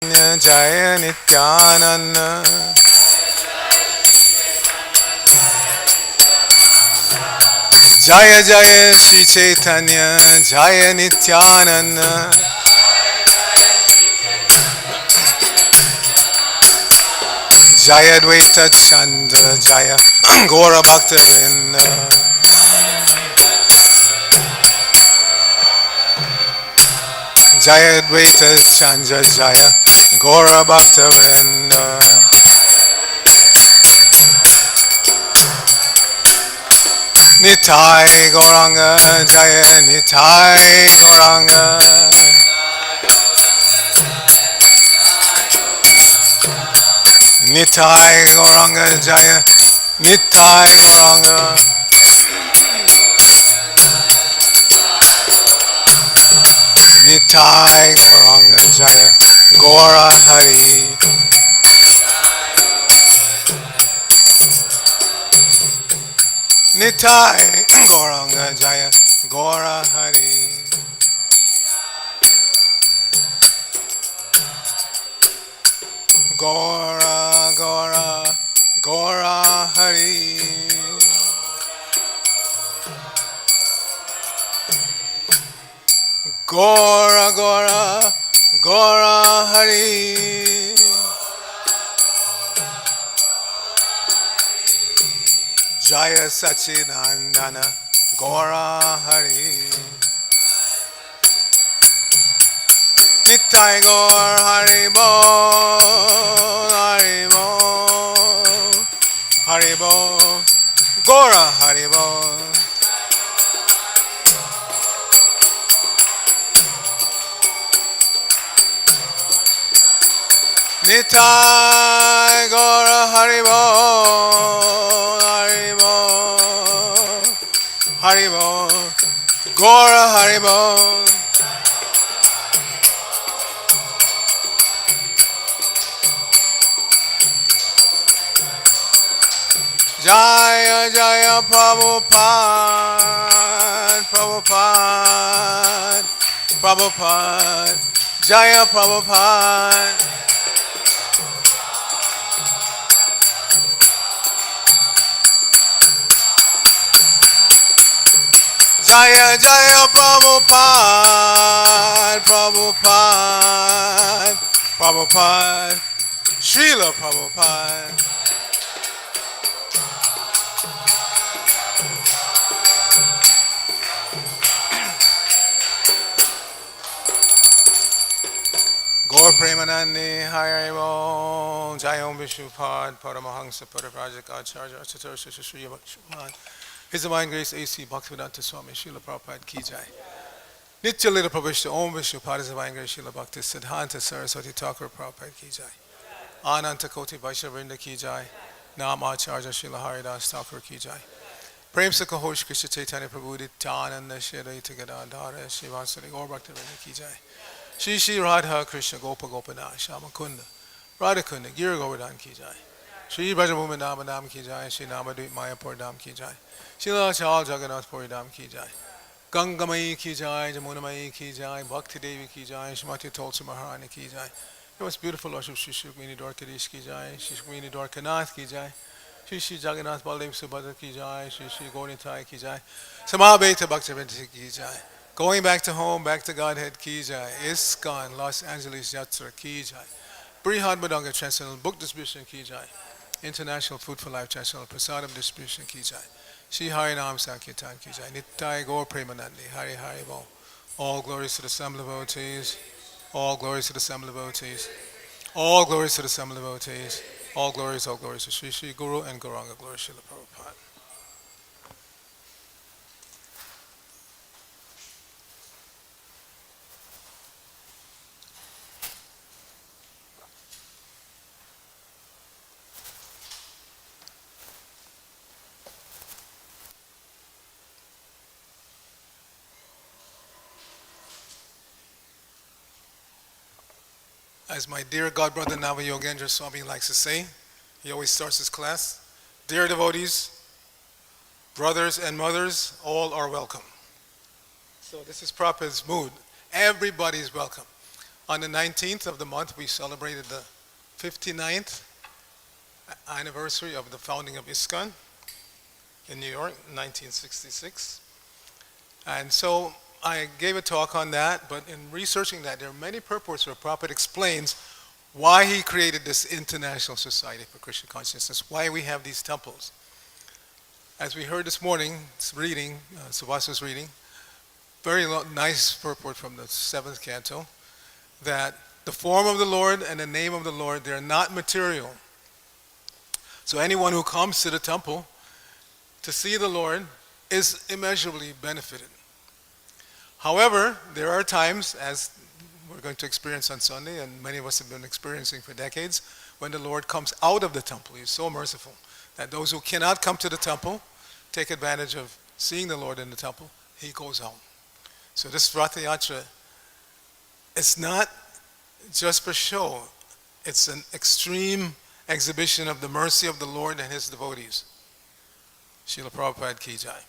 Jaya Nityananda Jaya Jaya Shri Chaitanya Jaya Nityananda Jaya Dvaita Chandra Jaya Gaura Bhaktavinda Jaya Dvaita Chandra Jaya Gaura Bhaktavinda Nitai Gauranga Jaya Nitai Gauranga Nitai Gauranga Jaya Nitai Gauranga Nitai Gauranga Jaya Gaura Hari Nitai Gauranga Jaya Gaura Hari Gaura Gaura Gaura Hari Gaura Gaura Gaura Hari Jaya Sachinandana Gaura Hari Nitai Gaur Haribo Haribo Haribo Gaura Haribo Nitai Gaura Haribo Haribo Haribo Gaura Haribo Jaya Jaya Prabhupada Prabhupada Prabhupada Jaya Prabhupada Jaya Jaya Prabhupada Prabhupada Prabhupada Srila Prabhupada Gaur Premanandi Haribo Jaya Om Vishnupad Paramahansa Parivrajaka Acharya Achatar Shri Bhakshman His Divine Grace A.C. Bhaktivedanta Swami Srila Prabhupada Ki Jai Nitya Lila Prabhupada Om Vishnupad His Divine Grace Srila Bhakti Siddhanta Saraswati Thakur Prabhupada Ki Jai Ananta Koti Vaishnavrinda Ki Jai Nam Acharya Srila Haridas Thakur Ki Jai Prem Se Kahosh Krishna Chaitanya Prabhu Nityananda Shri Advaita Gadadhara Shri Vasari Gaur Bhaktivedanta Ki Jai Shri Shri Radha Krishna Gopa Gopana Shamakunda Radhakunda Gira Govardhan Ki Jai Shri Brajabhumi Nama Nam Ki Jai Shri Namadvip Mayapur Dham Ki Jai Shri Chal Jagannath Puri Dham Ki Jai Gangamai Ki Jai Jamunamai Ki Jai Bhakti Devi Ki Jai Shrimati Tulsi Maharani Ki Jai It was beautiful worship Shri Shukmini Dwarkadish Ki Jai Shri Shukmini Dwarkanath Ki Jai Shri Shri Jagannath Baldev Subhadra Ki Jai Shri Shri Gauritai Ki Jai Samabeta Bhaktivedanta Ki Jai Going back to home, back to Godhead Ki Jai ISKCON Los Angeles Yatra Ki Jai Brihad Madanga Transcendental Book Distribution Ki Jai International Food for Life Transcendental Prasadam Distribution Ki Jai Shri Harinam Sankirtan Ki Jai Nittai Gaur Premanandi Hari Hari Bo All glories to the Assembly devotees All glories to the Assembly devotees All glories to the Assembly devotees All glories to Shri Shri Guru and Gauranga Glory Srila Prabhupada As my dear godbrother Nava Yogendra Swami likes to say, he always starts his class, dear devotees, brothers and mothers, all are welcome. So this is Prabhupada's mood. Everybody is welcome. On the 19th of the month, we celebrated the 59th anniversary of the founding of ISKCON in New York, 1966. And so I gave a talk on that, but in researching that, there are many purports where Prabhupada explains why he created this International Society for Krishna Consciousness, why we have these temples. As we heard this morning, reading, Subhas was reading, very nice purport from the 7th canto, that the form of the Lord and the name of the Lord, they're not material. So anyone who comes to the temple to see the Lord is immeasurably benefited. However, there are times, as we're going to experience on Sunday, and many of us have been experiencing for decades, when the Lord comes out of the temple. He's so merciful that those who cannot come to the temple take advantage of seeing the Lord in the temple. He goes home. So this Ratha Yatra, it's not just for show. It's an extreme exhibition of the mercy of the Lord and His devotees. Srila Prabhupada Ki Jai.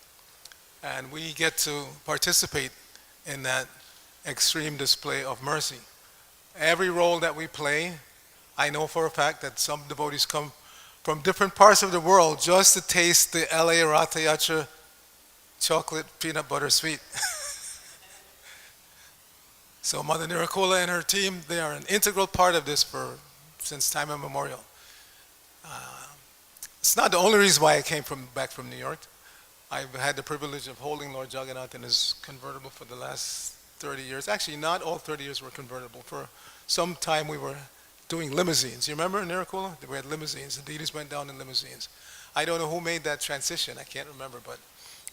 And we get to participate in that extreme display of mercy. Every role that we play, I know for a fact that some devotees come from different parts of the world just to taste the LA Ratha Yatra chocolate peanut butter sweet. So Mother Nirakola and her team, they are an integral part of this since time immemorial. It's not the only reason why I came back from New York. I've had the privilege of holding Lord Jagannath in his convertible for the last 30 years. Actually, not all 30 years were convertible. For some time we were doing limousines. You remember Nirakola? We had limousines. The deities went down in limousines. I don't know who made that transition. I can't remember. But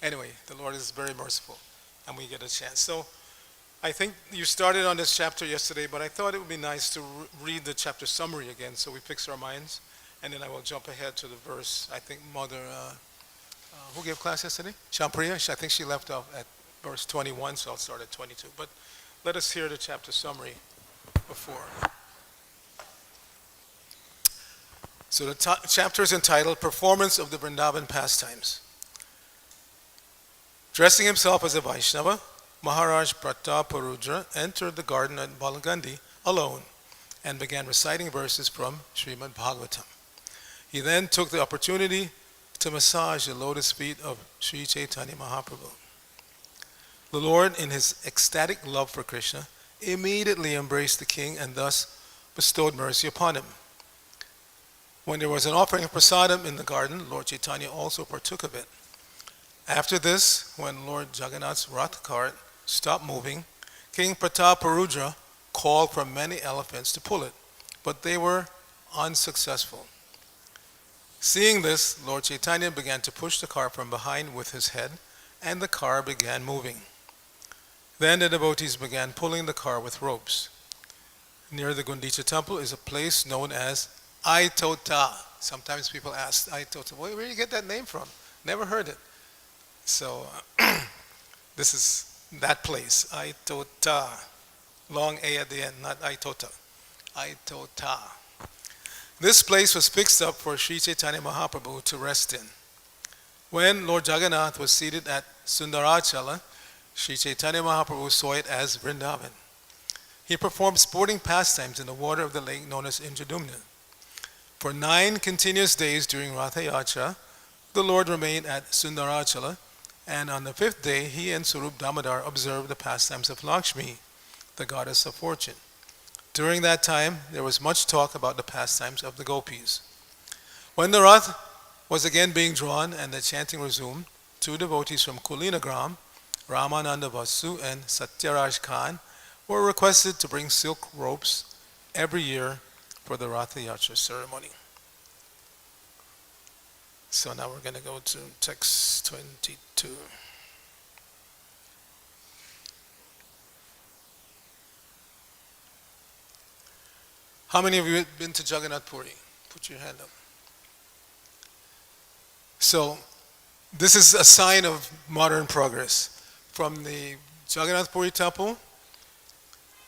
anyway, the Lord is very merciful and we get a chance. So I think you started on this chapter yesterday, but I thought it would be nice to read the chapter summary again so we fix our minds. And then I will jump ahead to the verse. I think Mother, who gave class yesterday? Shampriya. I think she left off at verse 21, so I'll start at 22. But let us hear the chapter summary before. So the chapter is entitled Performance of the Vrindavan Pastimes. Dressing himself as a Vaishnava, Maharaj Prataparudra entered the garden at Balagandi alone and began reciting verses from Srimad Bhagavatam. He then took the opportunity to massage the lotus feet of Sri Chaitanya Mahaprabhu. The Lord, in his ecstatic love for Krishna, immediately embraced the king and thus bestowed mercy upon him. When there was an offering of prasadam in the garden, Lord Chaitanya also partook of it. After this, when Lord Jagannath's Rath cart stopped moving, King Prataparudra called for many elephants to pull it, but they were unsuccessful. Seeing this, Lord Chaitanya began to push the car from behind with his head, and the car began moving. Then the devotees began pulling the car with ropes. Near the Gundicha temple is a place known as Aitota. Sometimes people ask, Aitota, where do you get that name from? Never heard it. So this is that place, Aitota. Long A at the end, not Aitota. Aitota. This place was fixed up for Sri Chaitanya Mahaprabhu to rest in. When Lord Jagannath was seated at Sundarachala, Sri Chaitanya Mahaprabhu saw it as Vrindavan. He performed sporting pastimes in the water of the lake known as Indradyumna. For 9 continuous days during Ratha Yatra, the Lord remained at Sundarachala, and on the 5th day he and Sarup Damodar observed the pastimes of Lakshmi, the goddess of fortune. During that time, there was much talk about the pastimes of the gopis. When the Rath was again being drawn and the chanting resumed, 2 devotees from Kulinagram, Ramananda Vasu and Satyaraj Khan, were requested to bring silk ropes every year for the Ratha Yatra ceremony. So now we're going to go to text 22. How many of you have been to Jagannath Puri? Put your hand up. So this is a sign of modern progress. From the Jagannath Puri temple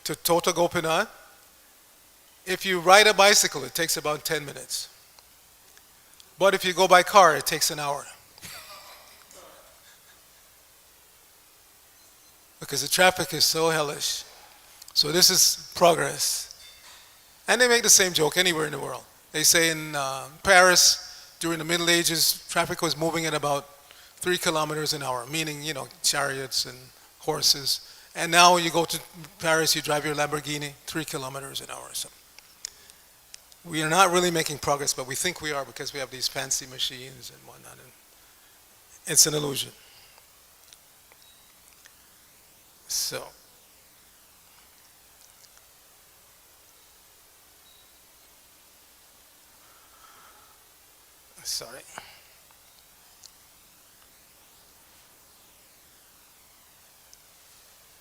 to Tota Gopinath, if you ride a bicycle, it takes about 10 minutes. But if you go by car, it takes an hour. Because the traffic is so hellish. So this is progress. And they make the same joke anywhere in the world. They say in Paris, during the Middle Ages, traffic was moving at about 3 kilometers an hour, meaning, chariots and horses. And now you go to Paris, you drive your Lamborghini, 3 kilometers an hour. So we are not really making progress, but we think we are because we have these fancy machines and whatnot. And it's an illusion. So, sorry.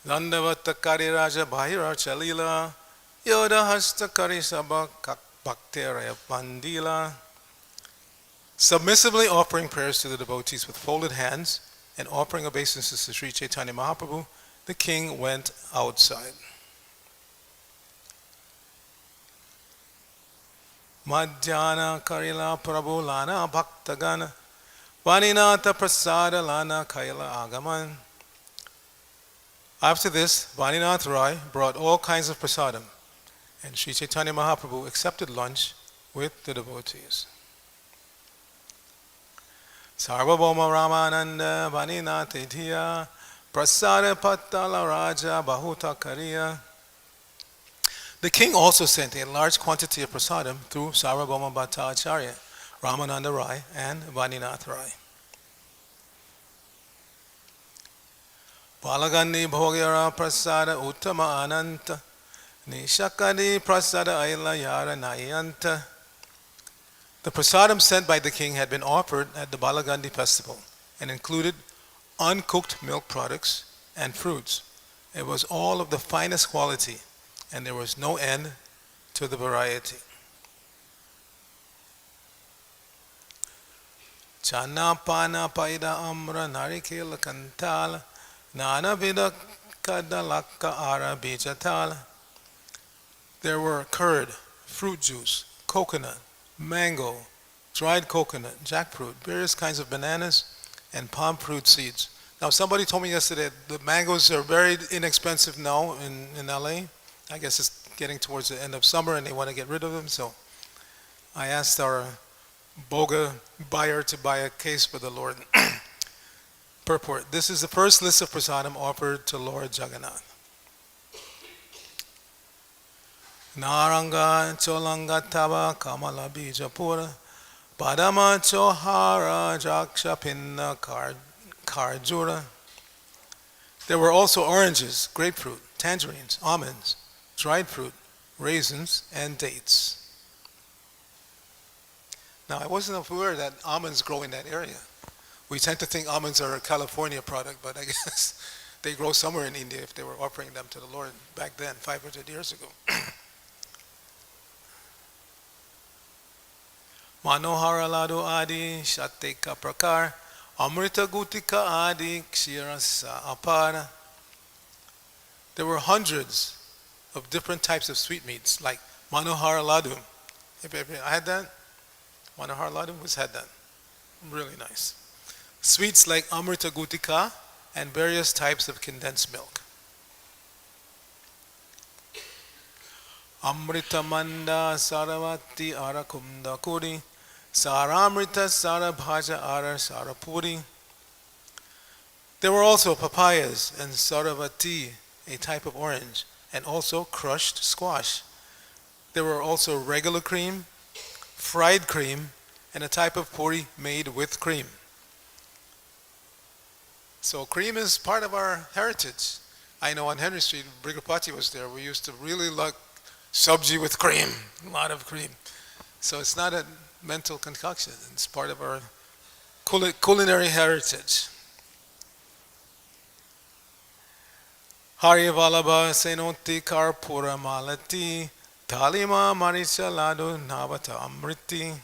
Dandavattakari Raja Bhaira Chalila Yoda Hastakari Sabha Bhakteraya Pandila. Submissively offering prayers to the devotees with folded hands and offering obeisances to Sri Chaitanya Mahaprabhu, the king went outside. Madhyana Karila Prabhu Lana Bhaktagana Vaninata Prasada Lana Kaila Agaman. After this, Vaninath Rai brought all kinds of prasadam, and Sri Chaitanya Mahaprabhu accepted lunch with the devotees. Sarvabhauma Ramananda Vaninath Edhiya Prasada Patala Raja Bahuta Kariya. The king also sent a large quantity of prasadam through Sarvabhauma Bhatta Acharya, Ramananda Rai, and Vaninath Rai. Palagandi Bhogyara Prasada Uttama Ananta Nishakadi Prasada Aila Yara Nayanta. The prasadam sent by the king had been offered at the Balagandi festival and included uncooked milk products and fruits. It was all of the finest quality, and there was no end to the variety. Chana Pana Paida Amra Narikela Kantala Nana Vida Kadalaka Ara Bijatala. There were curd, fruit juice, coconut, mango, dried coconut, jackfruit, various kinds of bananas, and palm fruit seeds. Now, somebody told me yesterday the mangoes are very inexpensive now in LA. I guess it's getting towards the end of summer and they want to get rid of them. So I asked our boga buyer to buy a case for the Lord. Purport. This is the first list of prasadam offered to Lord Jagannath. Naranga Cholanga Tava Kamala Bijapura Padama Chohara Jaksha Pinna Karjura. There were also oranges, grapefruit, tangerines, almonds, dried fruit, raisins, and dates. Now, I wasn't aware that almonds grow in that area. We tend to think almonds are a California product, but I guess they grow somewhere in India if they were offering them to the Lord back then, 500 years ago. Manohara Ladu Adi Shateka Prakar Amrita Gutika Adi Kshirasa Apara. There were hundreds of different types of sweetmeats, like Manohara Ladu. Have you ever had that? Manohara Ladu? Who's had that? Really nice. Sweets like Amrita Gutika and various types of condensed milk. Amrita Manda Saravati Arakunda Kuri Saramrita Sarabhaja Ara Sarapuri. There were also papayas and saravati, a type of orange, and also crushed squash. There were also regular cream, fried cream, and a type of puri made with cream. So cream is part of our heritage. I know on Henry Street, Brigapati was there. We used to really like sabji with cream, a lot of cream. So it's not a mental concoction. It's part of our culinary heritage. Hari Valabha Senoti Karpura Malati Talima Maricha Ladu Navata Amriti.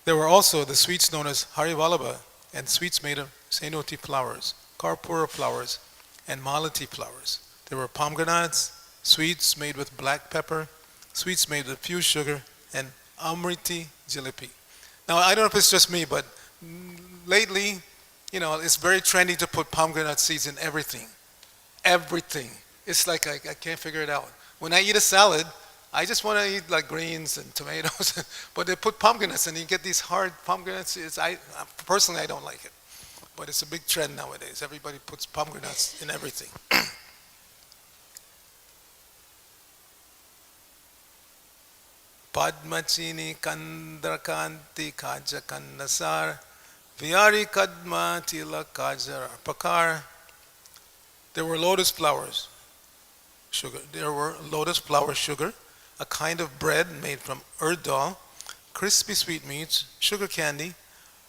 There were also the sweets known as Hari Valabha and sweets made of Senoti flowers, Karpura flowers, and Malati flowers. There were pomegranates, sweets made with black pepper, sweets made with fused sugar, and Amriti jalebi. Now, I don't know if it's just me, but lately, it's very trendy to put pomegranate seeds in everything. everything. It's like I can't figure it out. When I eat a salad, I just want to eat like greens and tomatoes, but they put pumpkins and you get these hard pumpkins. Personally, I don't like it, but it's a big trend nowadays. Everybody puts pumpkins in everything. Padmachini Kandrakanti Kaja Kandasar Vyari Kadma Tila Kajar Pakar. There were lotus flowers, sugar. There were lotus flower sugar, a kind of bread made from urd dal, crispy sweetmeats, sugar candy,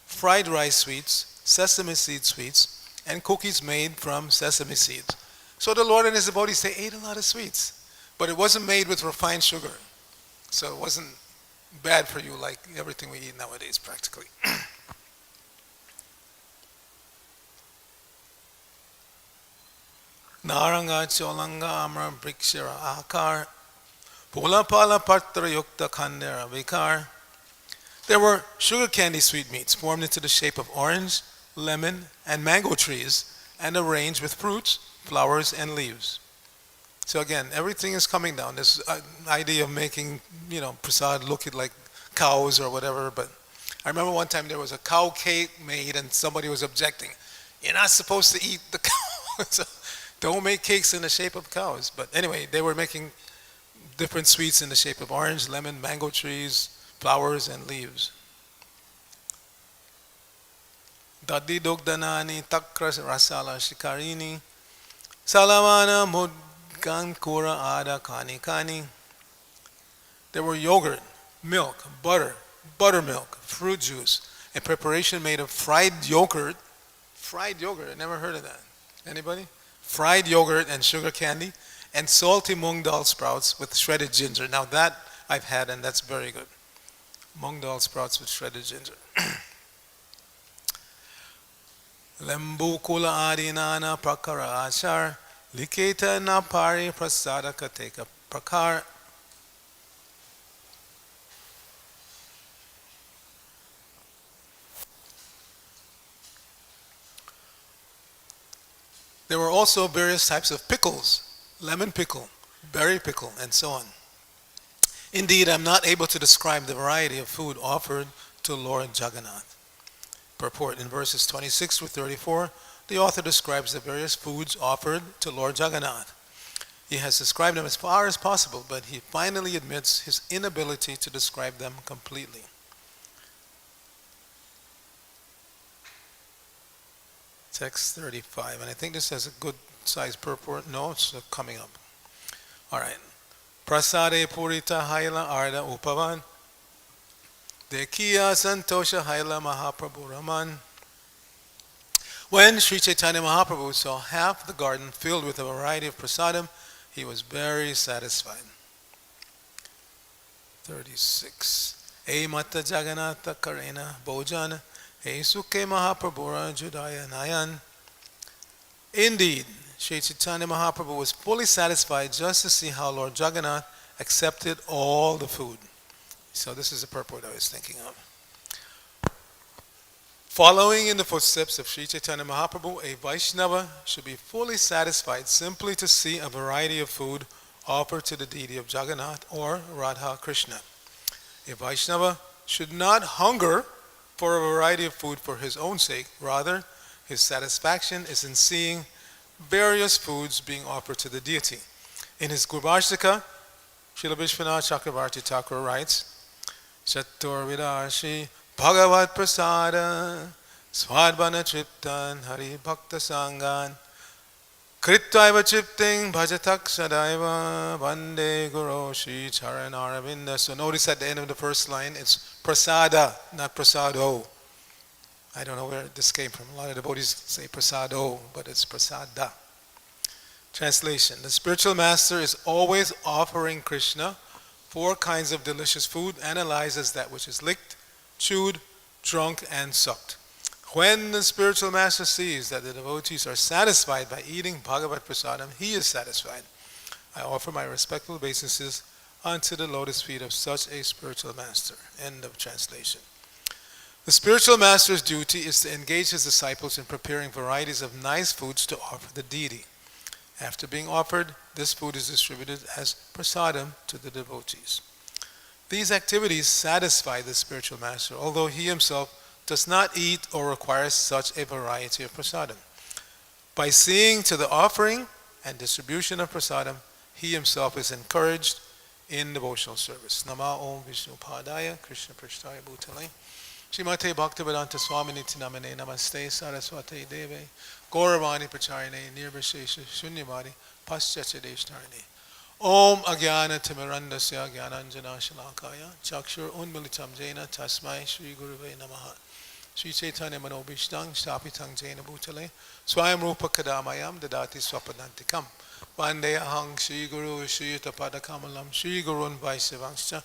fried rice sweets, sesame seed sweets, and cookies made from sesame seeds. So the Lord and his devotees, they ate a lot of sweets, but it wasn't made with refined sugar. So it wasn't bad for you like everything we eat nowadays practically. Naranga Cholanga Amra Brikshara Akar Pula Pala Patra Yukta Kandera Vikar. There were sugar candy sweetmeats formed into the shape of orange, lemon, and mango trees and arranged with fruits, flowers, and leaves. So again, everything is coming down. This idea of making, prasad look like cows or whatever. But I remember one time there was a cow cake made and somebody was objecting. You're not supposed to eat the cow. So don't make cakes in the shape of cows. But anyway, they were making different sweets in the shape of orange, lemon, mango trees, flowers, and leaves. Dadi dogdanani takras rasala shikarini salamana mudgan kura ada kani kani. There were yogurt, milk, butter, buttermilk, fruit juice, a preparation made of fried yogurt. Fried yogurt, I never heard of that. Anybody? Fried yogurt and sugar candy, and salty mung dal sprouts with shredded ginger. Now that I've had, and that's very good. Mung dal sprouts with shredded ginger. Lembu kula adinana prakara achar, liketa na pari prasada kateka prakar. There were also various types of pickles, lemon pickle, berry pickle, and so on. Indeed, I'm not able to describe the variety of food offered to Lord Jagannath. Purport: in verses 26 through 34, the author describes the various foods offered to Lord Jagannath. He has described them as far as possible, but he finally admits his inability to describe them completely. Text 35, and I think this has a good size purport. No, it's coming up. All right. Prasade Purita Haila Arda Upavan Dekiya Santosha Haila Mahaprabhu Raman. When Sri Chaitanya Mahaprabhu saw half the garden filled with a variety of prasadam, he was very satisfied. 36. E Mata Jagannatha Karena Bojana E Sukhe Mahaprabhura Judaya Nayan. Indeed, Sri Chaitanya Mahaprabhu was fully satisfied just to see how Lord Jagannath accepted all the food. So this is the purport I was thinking of. Following in the footsteps of Sri Chaitanya Mahaprabhu, a Vaishnava should be fully satisfied simply to see a variety of food offered to the deity of Jagannath or Radha Krishna. A Vaishnava should not hunger for a variety of food for his own sake. Rather, his satisfaction is in seeing various foods being offered to the deity. In his Gurvashtika, Srila Vishwanath Chakravarti Thakur writes, Chatur Vidashi Bhagavat Prasada Swadvana Triptan Hari Bhakta Sangan Kritvaiva Chipting Bhajatak Sadaiva Vande Guru Shri Charanaravinda. So notice at the end of the first line, it's prasada, not prasado. I don't know where this came from. A lot of devotees say prasado, but it's prasada. Translation: the spiritual master is always offering Krishna 4 kinds of delicious food, analyzed as that which is licked, chewed, drunk, and sucked. When the spiritual master sees that the devotees are satisfied by eating Bhagavat Prasadam, he is satisfied. I offer my respectful obeisances unto the lotus feet of such a spiritual master. End of translation. The spiritual master's duty is to engage his disciples in preparing varieties of nice foods to offer the deity. After being offered, this food is distributed as prasadam to the devotees. These activities satisfy the spiritual master, although he himself does not eat or requires such a variety of prasadam. By seeing to the offering and distribution of prasadam, he himself is encouraged in devotional service. Nama Om Vishnu Padaya Krishna Prishtaya Bhutale Srimate Bhaktivedanta Swami Nityanamane Namaste Saraswate Deve Gauravani Pracharine Nirvishesha Shunyavadi Paschachadeshtarine Om Agyana Timirandasya Gyananjana Shalakaya Chakshur Unmilitam Jena Tasmai Shri Guruve Namaha Sri Chaitanya Manobhishtang Stapitang Jena Bhutale Swayam Rupa Kadamayam Dadati Swapadantikam Vande Ahang Shri Guru Shri Yuta Kamalam Shri Gurun Vaisavangscha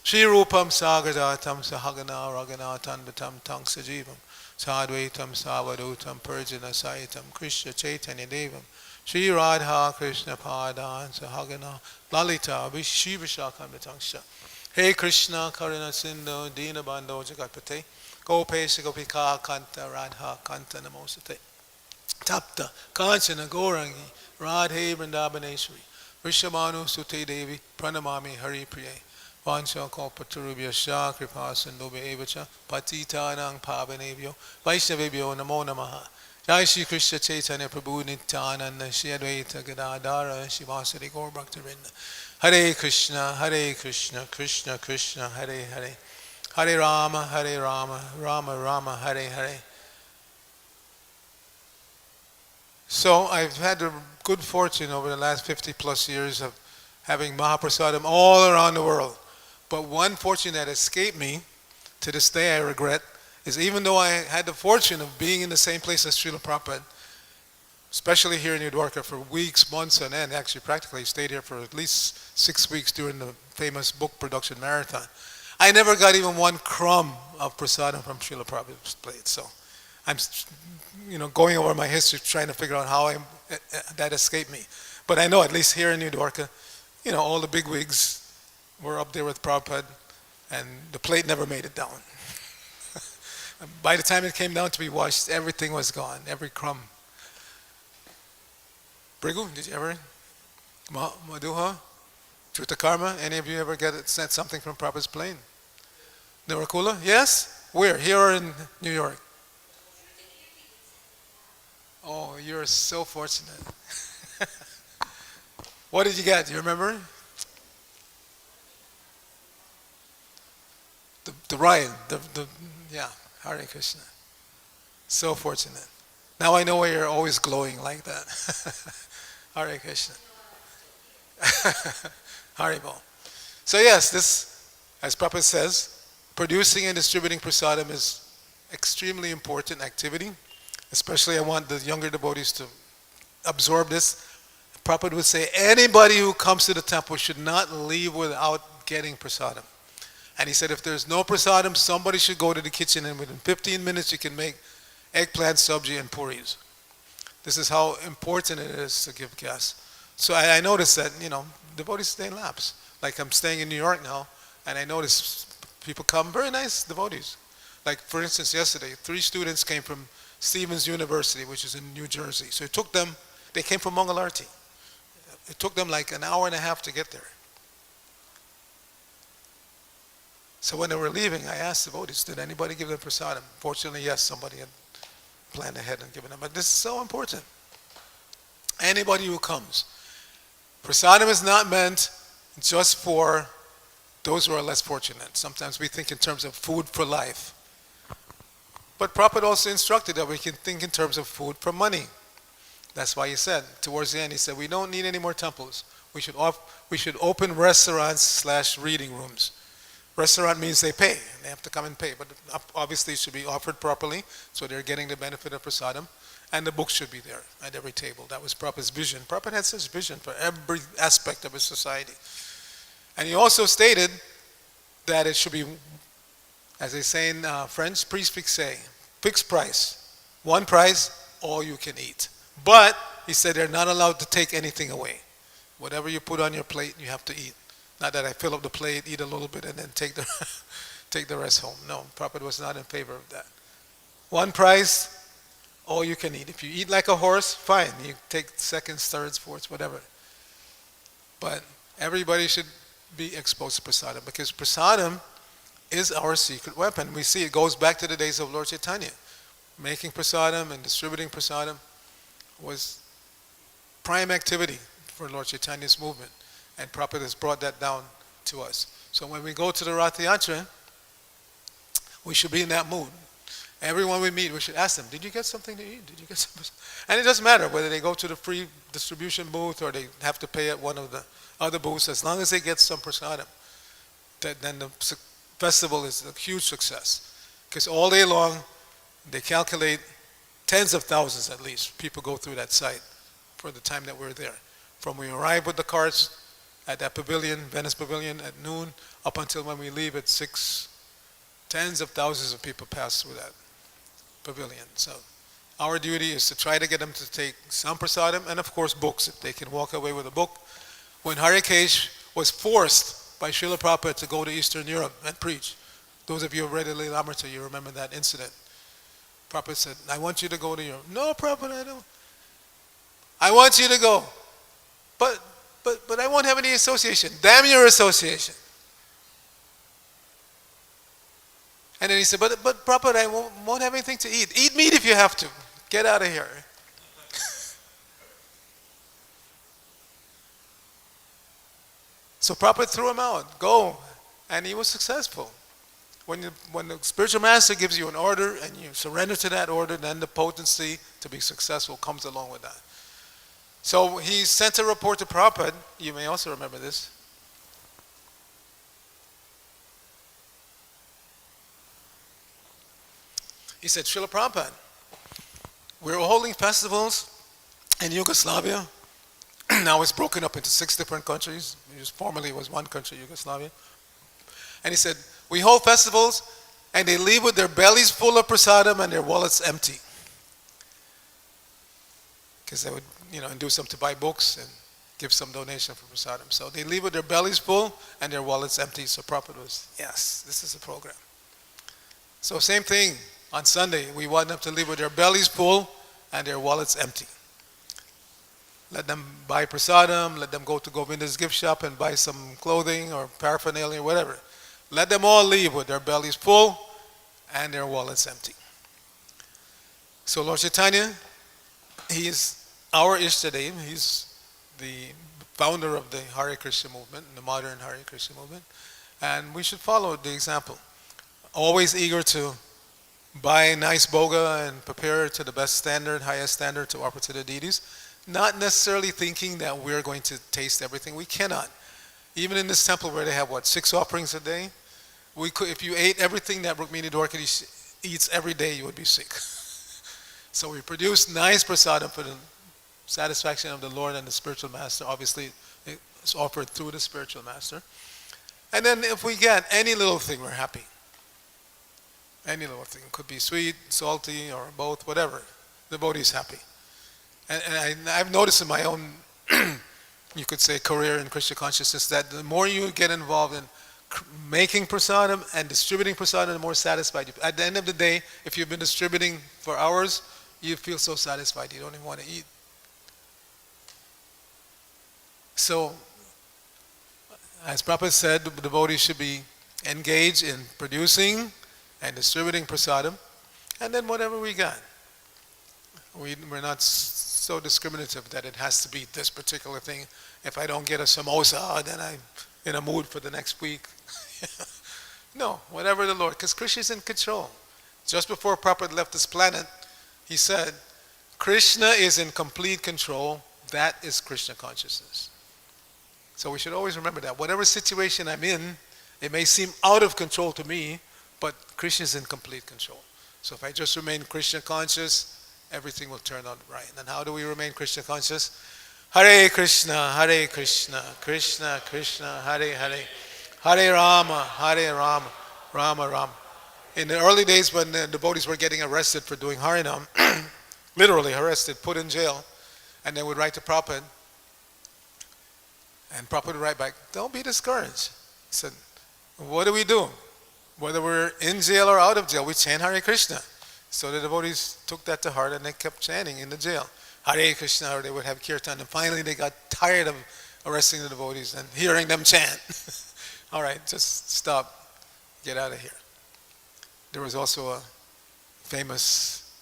Shri Rupam Sagadatam Sahagana Raganatan Vitam Tang Sajivam Sadvaitam Savadutam Purjana Saitam Krishna Chaitanya Devam Shri Radha Krishna Padan Sahagana Lalita Shri Vishakam Vitangsha Hey Krishna Karuna Sindhu Dina Bando Jagatpate Gopesha Gopika Kanta Radha Kanta Namosate Tapta Kanchana Gorangi Radhe Vrindavaneshwari Vishamanu Sute Devi Pranamami Hari Priye Vancha Kalpatarubhyasya Kripa Sindhubhya Evacha Patitanang Pavanebhyo Vaishnavebhyo Namo Namaha Jai Shri Krishna Chaitanya Prabhu Nityananda Shri Advaita Gadadhara Shivasari Gaur Bhaktivinoda Hare Krishna Krishna Krishna Hare Hare Hare Rama Rama Rama Hare Hare. So I've had the good fortune over the last 50 plus years of having Mahaprasadam all around the world. But one fortune that escaped me, to this day I regret, is even though I had the fortune of being in the same place as Srila Prabhupada, especially here in New Dwarka for weeks, months on end, actually practically stayed here for at least 6 weeks during the famous book production marathon, I never got even one crumb of prasadam from Srila Prabhupada's plate. So I'm going over my history trying to figure out how that escaped me. But I know at least here in New Dwarka, all the big wigs were up there with Prabhupada, and the plate never made it down. By the time it came down to be washed, everything was gone, every crumb. Brigu, did you ever? Madhuha? Truta Karma? Any of you ever sent something from Prabhupada's plane? Nirakula? Yes? Where? Here or in New York? Oh, you're so fortunate. What did you get? Do you remember? The Ryan, yeah, Hare Krishna. So fortunate. Now I know why you're always glowing like that. Hare Krishna. Haribol. So yes, this, as Prabhupada says, producing and distributing prasadam is extremely important activity. Especially I want the younger devotees to absorb this. Prabhupada would say, anybody who comes to the temple should not leave without getting prasadam. And he said, if there's no prasadam, somebody should go to the kitchen and within 15 minutes you can make eggplant sabji and puris. This is how important it is to give gas. So I noticed that, devotees stay in laps. Like I'm staying in New York now, and I notice people come, very nice devotees. Like for instance, yesterday, 3 students came from Stevens University, which is in New Jersey. So it took them, they came from Mangalarti. It took them like an hour and a half to get there. So when they were leaving, I asked the devotees, did anybody give them prasadam? Fortunately, yes, somebody had planned ahead and given them. But this is so important. Anybody who comes. Prasadam is not meant just for those who are less fortunate. Sometimes we think in terms of food for life. But Prabhupada also instructed that we can think in terms of food for money. That's why he said, towards the end, he said, we don't need any more temples. We should open restaurants / reading rooms. Restaurant means they pay. They have to come and pay. But obviously it should be offered properly, so they're getting the benefit of prasadam. And the books should be there at every table. That was Prabhupada's vision. Prabhupada had such vision for every aspect of his society. And he also stated that it should be, as they say in French, prix fixé, fixed price. One price, all you can eat. But he said they're not allowed to take anything away. Whatever you put on your plate, you have to eat. Not that I fill up the plate, eat a little bit, and then take the rest home. No, Prabhupada was not in favor of that. One price, all you can eat. If you eat like a horse, fine. You take seconds, thirds, fourths, whatever. But everybody should be exposed to prasadam because prasadam is our secret weapon. We see it goes back to the days of Lord Chaitanya. Making prasadam and distributing prasadam was prime activity for Lord Chaitanya's movement. And Prabhupada has brought that down to us. So when we go to the Rath Yatra, we should be in that mood. Everyone we meet, we should ask them, did you get something to eat? Did you get something? And it doesn't matter whether they go to the free distribution booth or they have to pay at one of the other booths, as long as they get some prasadam, then the festival is a huge success. Because all day long, they calculate tens of thousands at least, people go through that site for the time that we're there. From when we arrive with the carts at that pavilion, Venice Pavilion, at noon, up until when we leave at 6, tens of thousands of people pass through that pavilion. So our duty is to try to get them to take some prasadam and of course books, if they can walk away with a book. When Harikesh was forced by Srila Prabhupada to go to Eastern Europe and preach, those of you who have read the Lilamrita, you remember that incident. Prabhupada said, I want you to go to Europe. No, Prabhupada, I don't. I want you to go. But I won't have any association. Damn your association. And then he said, but Prabhupada, I won't have anything to eat. Eat meat if you have to. Get out of here. So Prabhupada threw him out. Go. And he was successful. When the spiritual master gives you an order and you surrender to that order, then the potency to be successful comes along with that. So he sent a report to Prabhupada. You may also remember this. He said, Srila Prabhupada, we're holding festivals in Yugoslavia. Now it's broken up into 6 different countries. Formerly it was one country, Yugoslavia. And he said, we hold festivals and they leave with their bellies full of prasadam and their wallets empty. Because they would, induce them to buy books and give some donation for prasadam. So they leave with their bellies full and their wallets empty. So Prabhupada was, yes, this is a program. So same thing. On Sunday, we want them to leave with their bellies full and their wallets empty. Let them buy prasadam, let them go to Govinda's gift shop and buy some clothing or paraphernalia or whatever. Let them all leave with their bellies full and their wallets empty. So Lord Chaitanya, he is our Ishtadev. He's the founder of the Hare Krishna movement, the modern Hare Krishna movement. And we should follow the example. Always eager to buy nice boga and prepare to the best standard, highest standard to offer to the deities. Not necessarily thinking that we're going to taste everything. We cannot. Even in this temple where they have, 6 offerings a day? We could, if you ate everything that Rukmini Dwarkadi eats every day, you would be sick. So we produce nice prasadam for the satisfaction of the Lord and the spiritual master. Obviously, it's offered through the spiritual master. And then if we get any little thing, we're happy. Any little thing. It could be sweet, salty, or both, whatever. The devotee is happy. And I've noticed in my own, you could say, career in Krishna consciousness that the more you get involved in making prasadam and distributing prasadam, the more satisfied you. At the end of the day, if you've been distributing for hours, you feel so satisfied you don't even want to eat. So, as Prabhupada said, the devotee should be engaged in producing and distributing prasadam, and then whatever we got. We're not so discriminative that it has to be this particular thing. If I don't get a samosa, then I'm in a mood for the next week. No, whatever the Lord, because Krishna is in control. Just before Prabhupada left this planet, he said, Krishna is in complete control. That is Krishna consciousness. So we should always remember that. Whatever situation I'm in, it may seem out of control to me, but Krishna is in complete control. So if I just remain Krishna conscious, everything will turn out right. And how do we remain Krishna conscious? Hare Krishna, Krishna Krishna, Hare Hare, Hare Rama, Rama Rama. In the early days when the devotees were getting arrested for doing Harinam, literally arrested, put in jail, and they would write to Prabhupada, and Prabhupada would write back, don't be discouraged. He said, what do we do? Whether we're in jail or out of jail, we chant Hare Krishna. So the devotees took that to heart and they kept chanting in the jail, Hare Krishna, or they would have kirtan. And finally they got tired of arresting the devotees and hearing them chant. All right, just stop. Get out of here. There was also a famous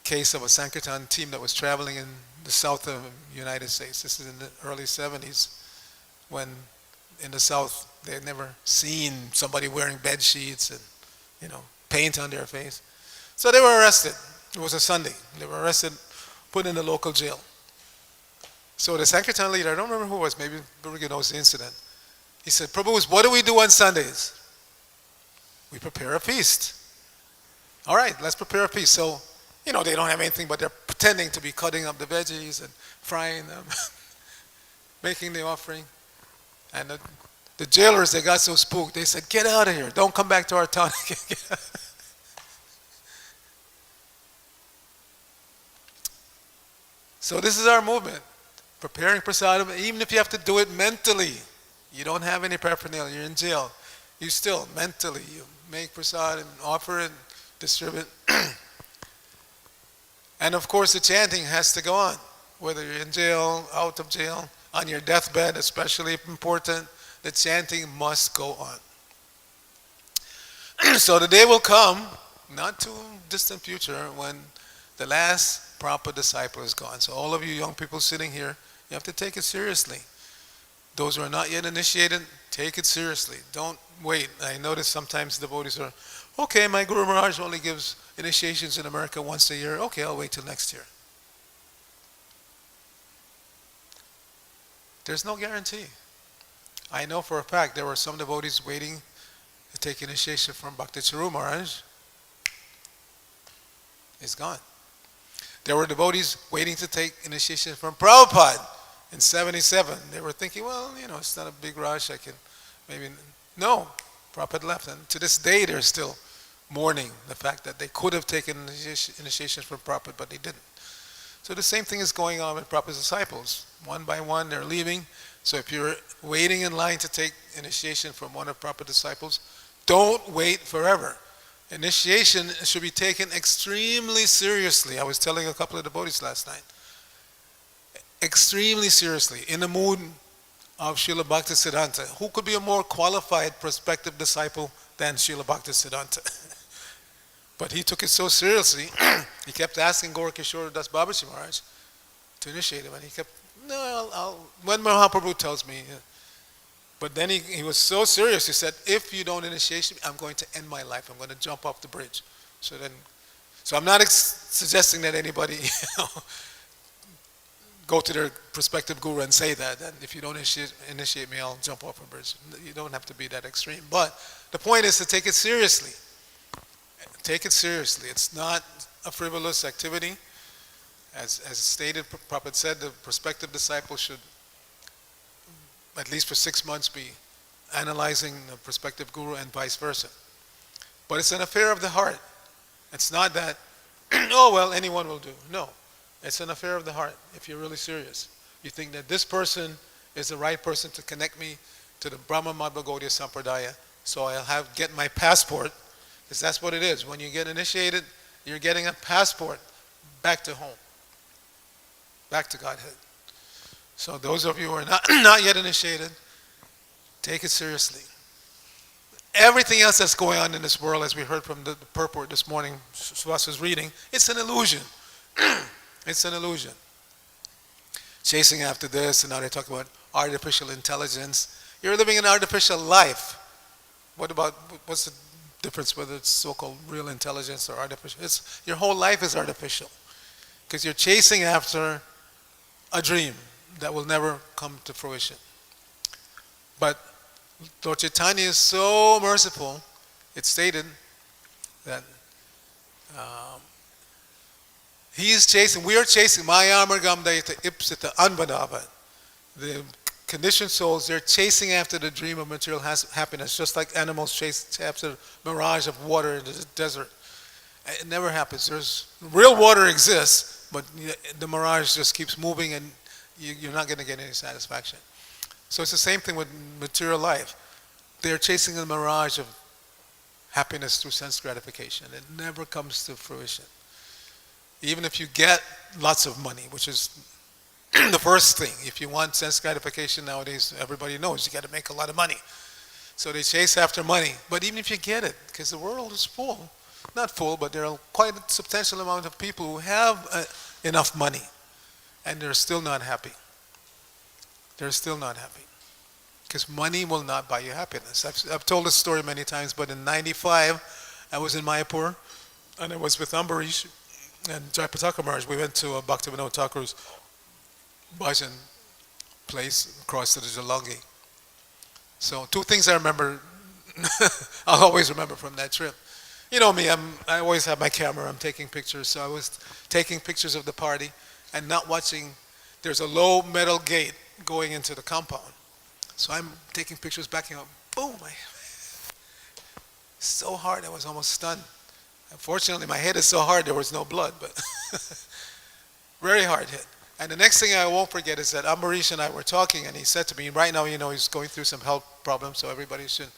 case of a Sankirtan team that was traveling in the south of the United States. This is in the early 70s, when in the south they had never seen somebody wearing bed sheets and, paint on their face. So they were arrested. It was a Sunday. They were arrested, put in the local jail. So the Sankirtan leader, I don't remember who it was, maybe Prabhu knows the incident. He said, Prabhu, what do we do on Sundays? We prepare a feast. All right, let's prepare a feast. So, they don't have anything, but they're pretending to be cutting up the veggies and frying them, making the offering. And the jailers, they got so spooked, they said, get out of here. Don't come back to our town again. So this is our movement. Preparing prasadam, even if you have to do it mentally. You don't have any paraphernalia, you're in jail. You still, mentally, you make prasadam, offer it, distribute. And of course the chanting has to go on. Whether you're in jail, out of jail, on your deathbed, especially important, the chanting must go on. So the day will come, not too distant future, when the last proper disciple is gone. So all of you young people sitting here, you have to take it seriously. Those who are not yet initiated, take it seriously. Don't wait. I notice sometimes devotees are, okay, my Guru Maharaj only gives initiations in America once a year. Okay, I'll wait till next year. There's no guarantee. I know for a fact there were some devotees waiting to take initiation from Bhakti Charu Maharaj. It's gone. There were devotees waiting to take initiation from Prabhupada in 77. They were thinking, well, it's not a big rush. I can maybe... No, Prabhupada left. And to this day, they're still mourning the fact that they could have taken initiation from Prabhupada, but they didn't. So the same thing is going on with Prabhupada's disciples. One by one, they're leaving. So if you're waiting in line to take initiation from one of Prabhupada's disciples, don't wait forever. Initiation should be taken extremely seriously. I was telling a couple of devotees last night. Extremely seriously, in the mood of Srila Bhaktisiddhanta. Who could be a more qualified prospective disciple than Srila Bhaktisiddhanta? But he took it so seriously, he kept asking Gaura Das Babaji Maharaj to initiate him, and he kept, no, when Mahaprabhu tells me. But then he was so serious, he said, if you don't initiate me, I'm going to end my life. I'm going to jump off the bridge. So I'm not suggesting that anybody go to their prospective guru and say that if you don't initiate me, I'll jump off a bridge. You don't have to be that extreme. But the point is to take it seriously. Take it seriously. It's not a frivolous activity. As stated, Prabhupada said, the prospective disciple should, at least for 6 months, be analyzing the prospective guru and vice versa. But it's an affair of the heart. It's not that, oh well, anyone will do. No, it's an affair of the heart if you're really serious. You think that this person is the right person to connect me to the Brahma Madhva Gaudiya Sampradaya, so I'll get my passport, because that's what it is. When you get initiated, you're getting a passport back to home, back to Godhead. So those of you who are not yet initiated, take it seriously. Everything else that's going on in this world, as we heard from the purport this morning, Subhas was reading, it's an illusion. It's an illusion. Chasing after this, and now they talk about artificial intelligence. You're living an artificial life. What's the difference whether it's so-called real intelligence or artificial? Your whole life is artificial. Because you're chasing after a dream that will never come to fruition. But Lord Chaitanya is so merciful, it's stated that we are chasing Mayamargam Dayata Ipsita Anvadava. The conditioned souls, they're chasing after the dream of material happiness, just like animals chase after the mirage of water in the desert. It never happens. Real water exists, but the mirage just keeps moving and you're not going to get any satisfaction. So it's the same thing with material life. They're chasing the mirage of happiness through sense gratification. It never comes to fruition. Even if you get lots of money, which is the first thing. If you want sense gratification nowadays, everybody knows you got to make a lot of money. So they chase after money. But even if you get it, because the world is full, not full, but there are quite a substantial amount of people who have enough money, and they're still not happy. They're still not happy. Because money will not buy you happiness. I've told this story many times, but in '95, I was in Mayapur, and I was with Ambarish and Jayapataka Maharaj. We went to Bhaktivinoda Thakur's bhajan place across to the Jalangi. So two things I remember, I'll always remember from that trip. You know me, I always have my camera, I'm taking pictures. So I was taking pictures of the party and not watching. There's a low metal gate going into the compound. So I'm taking pictures, backing up, boom, so hard I was almost stunned. Unfortunately, my head is so hard there was no blood, but very hard hit. And the next thing I won't forget is that Ambarish and I were talking, and he said to me, right now, he's going through some health problems, so everybody should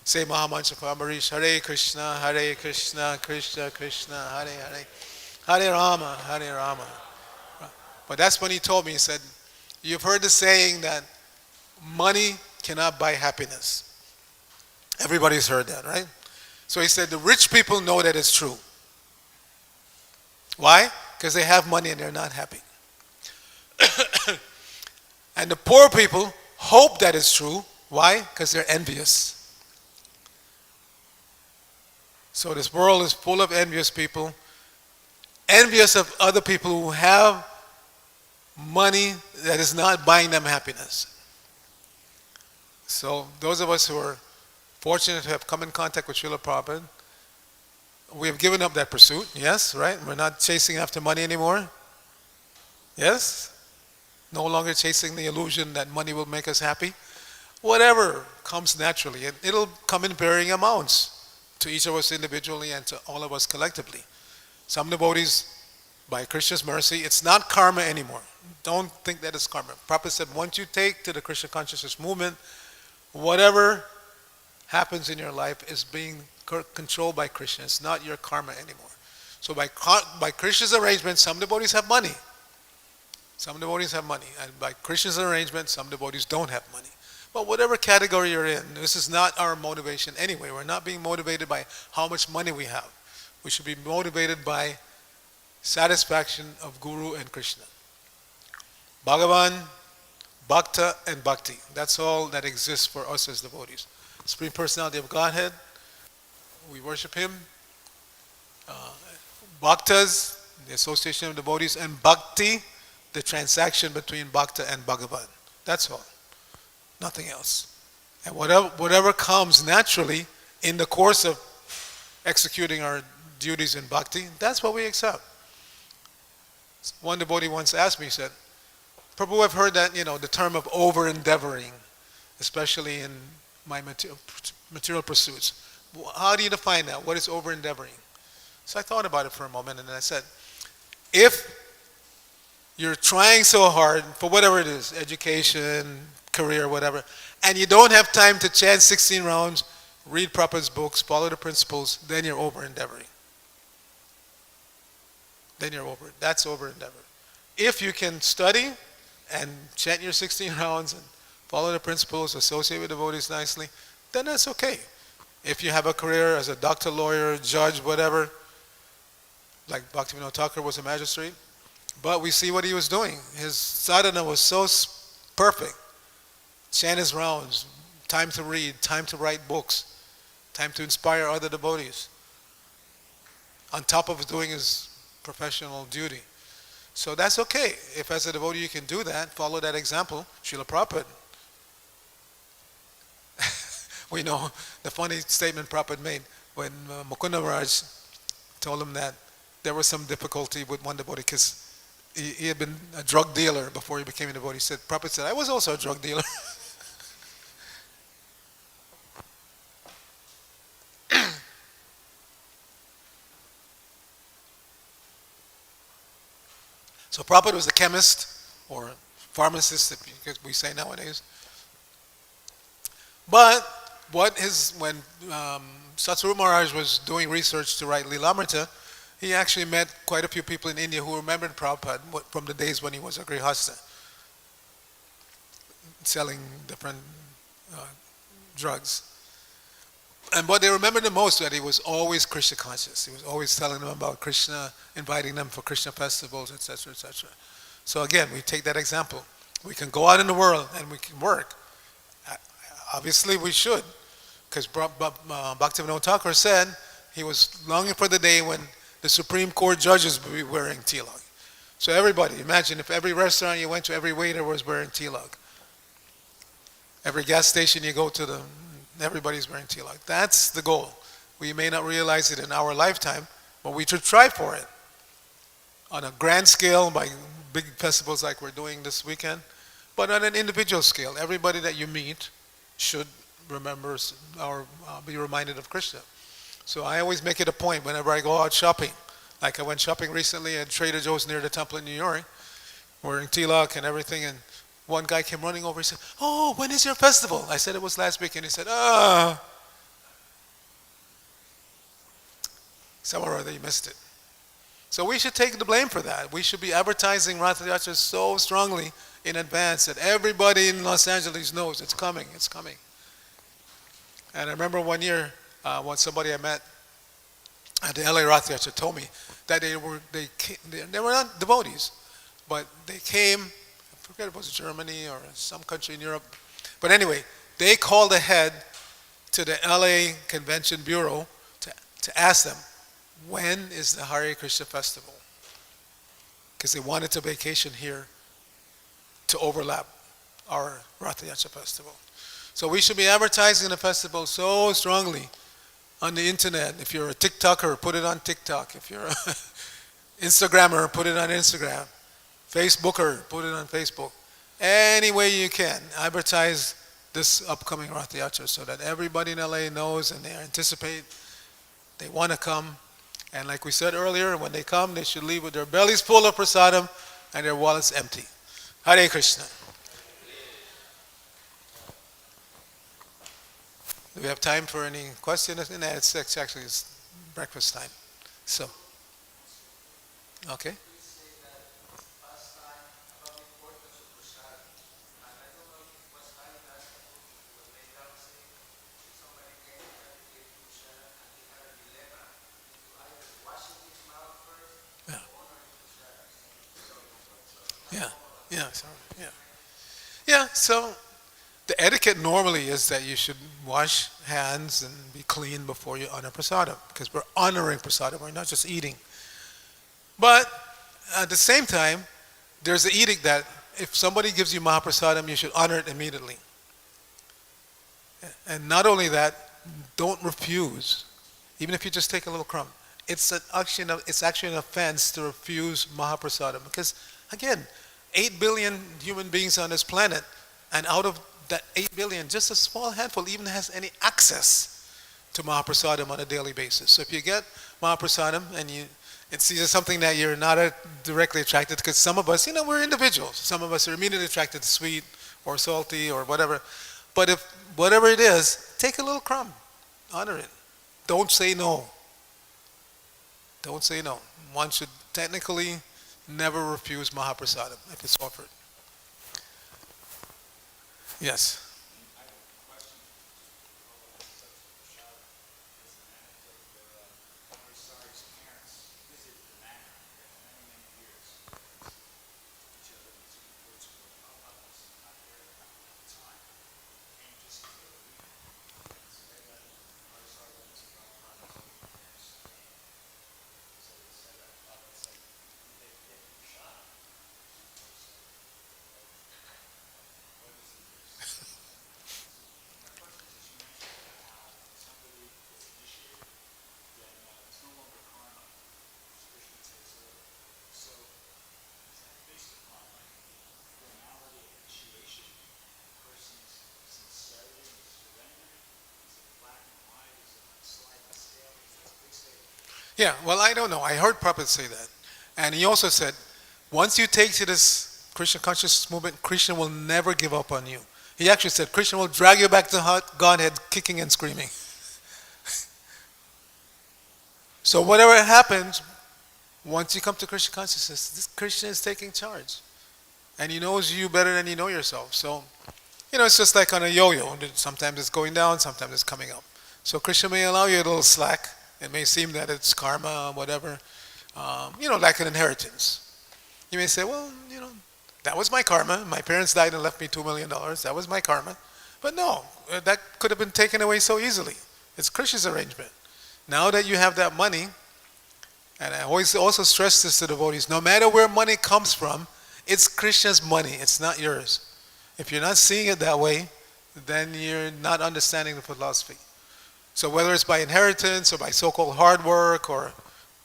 say Mahamantra for Ambarish, Hare Krishna, Krishna Krishna, Hare Hare, Hare Rama, Hare Rama. But that's when he told me, he said, you've heard the saying that money cannot buy happiness. Everybody's heard that, right? So he said, the rich people know that it's true. Why? Because they have money and they're not happy. And the poor people hope that it's true. Why? Because they're envious. So this world is full of envious people, envious of other people who have money that is not buying them happiness. So those of us who are fortunate to have come in contact with Srila Prabhupada, we have given up that pursuit, yes, right? We're not chasing after money anymore. Yes? No longer chasing the illusion that money will make us happy. Whatever comes naturally, it'll come in varying amounts to each of us individually and to all of us collectively. Some devotees, by Krishna's mercy, it's not karma anymore. Don't think that it's karma. Prabhupada said, once you take to the Krishna consciousness movement, whatever happens in your life is being controlled by Krishna. It's not your karma anymore. So by Krishna's arrangement, some devotees have money. Some devotees have money. And by Krishna's arrangement, some devotees don't have money. But whatever category you're in, this is not our motivation anyway. We're not being motivated by how much money we have. We should be motivated by satisfaction of Guru and Krishna. Bhagavan, Bhakta, and Bhakti. That's all that exists for us as devotees. Supreme Personality of Godhead, we worship Him. Bhaktas, the association of devotees, and Bhakti, the transaction between Bhakta and Bhagavan. That's all. Nothing else. And whatever comes naturally in the course of executing our duties in Bhakti, that's what we accept. One devotee once asked me, he said, Prabhu, I've heard that, the term of over-endeavoring, especially in my material pursuits. How do you define that? What is over-endeavoring? So I thought about it for a moment, and then I said, if you're trying so hard for whatever it is, education, career, whatever, and you don't have time to chant 16 rounds, read Prabhupada's books, follow the principles, then you're over-endeavoring. Then you're over. That's over-endeavor. If you can study and chant your 16 rounds and follow the principles, associate with devotees nicely, then that's okay. If you have a career as a doctor, lawyer, judge, whatever, like Bhaktivinoda Thakur was a magistrate, but we see what he was doing. His sadhana was so perfect. Chant his rounds, time to read, time to write books, time to inspire other devotees, on top of doing his professional duty. So that's okay. If as a devotee you can do that, follow that example. Srila Prabhupada. We know the funny statement Prabhupada made when Mukunda Maharaj told him that there was some difficulty with one devotee because he had been a drug dealer before he became a devotee. He said, Prabhupada said, I was also a drug dealer. So Prabhupada was a chemist or pharmacist, if we say nowadays. But when um, Satsuru Maharaj was doing research to write Lilamrita, he actually met quite a few people in India who remembered Prabhupada from the days when he was a Grihastha, selling different uh, drugs. And what they remembered the most that he was always Krishna conscious. He was always telling them about Krishna, inviting them for Krishna festivals, etc., etc. So again, we take that example. We can go out in the world and we can work. Uh, Obviously, we should, because Bhaktivinoda Thakur said he was longing for the day when the Supreme Court judges would be wearing tilak. So everybody, imagine if every restaurant you went to, every waiter was wearing tilak. Every gas station you go to, everybody's wearing tilak. That's the goal. We may not realize it in our lifetime, but we should try for it. On a grand scale, by big festivals like we're doing this weekend, but on an individual scale, everybody that you meet should remember or be reminded of Krishna. So I always make it a point whenever I go out shopping. Like I went shopping recently at Trader Joe's near the temple in New York, wearing tilak and everything, and one guy came running over. He said, "Oh, when is your festival?" I said it was last week, and he said, "Ah, somewhere or other you missed it." So we should take the blame for that. We should be advertising Rath Yatra so strongly in advance that everybody in Los Angeles knows it's coming, it's coming. And I remember one year when somebody I met at the LA Rath Yatra told me that they were not devotees, but they came. I forget if it was Germany or some country in Europe, but anyway, they called ahead to the LA Convention Bureau to ask them, when is the Hare Krishna festival? Because they wanted to vacation here to overlap our Rath Yatra festival. So we should be advertising the festival so strongly on the internet. If you're a TikToker, put it on TikTok. If you're an Instagrammer, put it on Instagram. Facebooker, put it on Facebook. Any way you can, advertise this upcoming Rath Yatra so that everybody in LA knows and they anticipate, they want to come. And like we said earlier, when they come, they should leave with their bellies full of prasadam and their wallets empty. Hare Krishna. Do we have time for any questions? No, it's actually breakfast time. So, okay. Yeah, yeah, yeah, sorry. Yeah. Yeah, so the etiquette normally is that you should wash hands and be clean before you honor prasadam, because we're honoring prasadam, we're not just eating. But at the same time, there's the edict that if somebody gives you mahaprasadam, you should honor it immediately. And not only that, don't refuse, even if you just take a little crumb. It's actually an offense to refuse mahaprasadam, because again, 8 billion human beings on this planet, and out of that 8 billion, just a small handful even has any access to mahaprasadam on a daily basis. So if you get mahaprasadam and it's either something that you're not directly attracted to, because some of us, we're individuals. Some of us are immediately attracted to sweet or salty or whatever. But if whatever it is, take a little crumb, honor it. Don't say no. Don't say no. One should technically never refuse mahaprasadam if it's offered. Yes. Yeah, well, I don't know. I heard Prabhupada say that. And he also said, once you take to this Krishna consciousness movement, Krishna will never give up on you. He actually said, Krishna will drag you back to Godhead kicking and screaming. So whatever happens, once you come to Krishna consciousness, this Krishna is taking charge. And he knows you better than you know yourself. So, it's just like on a yo-yo. Sometimes it's going down, sometimes it's coming up. So Krishna may allow you a little slack. It may seem that it's karma, whatever. Like an inheritance. You may say, well, that was my karma. My parents died and left me $2 million. That was my karma. But no, that could have been taken away so easily. It's Krishna's arrangement. Now that you have that money, and I always also stress this to devotees, no matter where money comes from, it's Krishna's money. It's not yours. If you're not seeing it that way, then you're not understanding the philosophy. So whether it's by inheritance or by so-called hard work or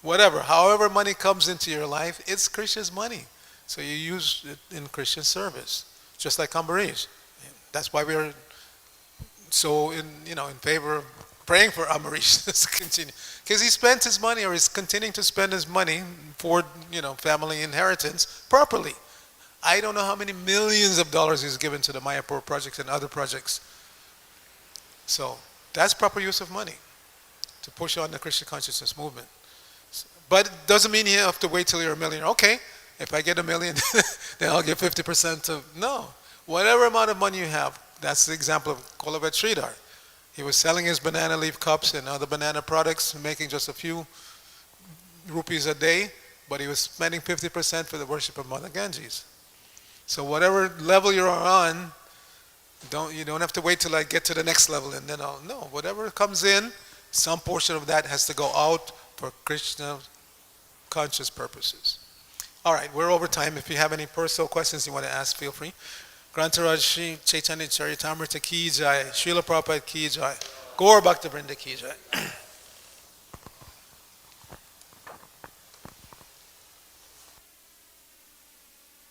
whatever, however money comes into your life, it's Krishna's money. So you use it in Krishna's service, just like Ambarish. That's why we're so in favor of praying for Ambarish to continue, because he spent his money, or is continuing to spend his money for family inheritance properly. I don't know how many millions of dollars he's given to the Mayapur project and other projects. So that's proper use of money to push on the Krishna consciousness movement. But it doesn't mean you have to wait till you're a millionaire. Okay, if I get $1 million, then I'll give 50% of, no. Whatever amount of money you have, that's the example of Kolavat Sridhar. He was selling his banana leaf cups and other banana products, making just a few rupees a day, but he was spending 50% for the worship of Mother Ganges. So whatever level you're on, you don't have to wait till I get to the next level and then no, whatever comes in, some portion of that has to go out for Krishna conscious purposes. All right, we're over time. If you have any personal questions you want to ask, feel free. Grantaraj Shri Chaitanya Charitamrita ki jai, Srila Prabhupada ki jai, Gaur Bhakta Vrinda ki jai.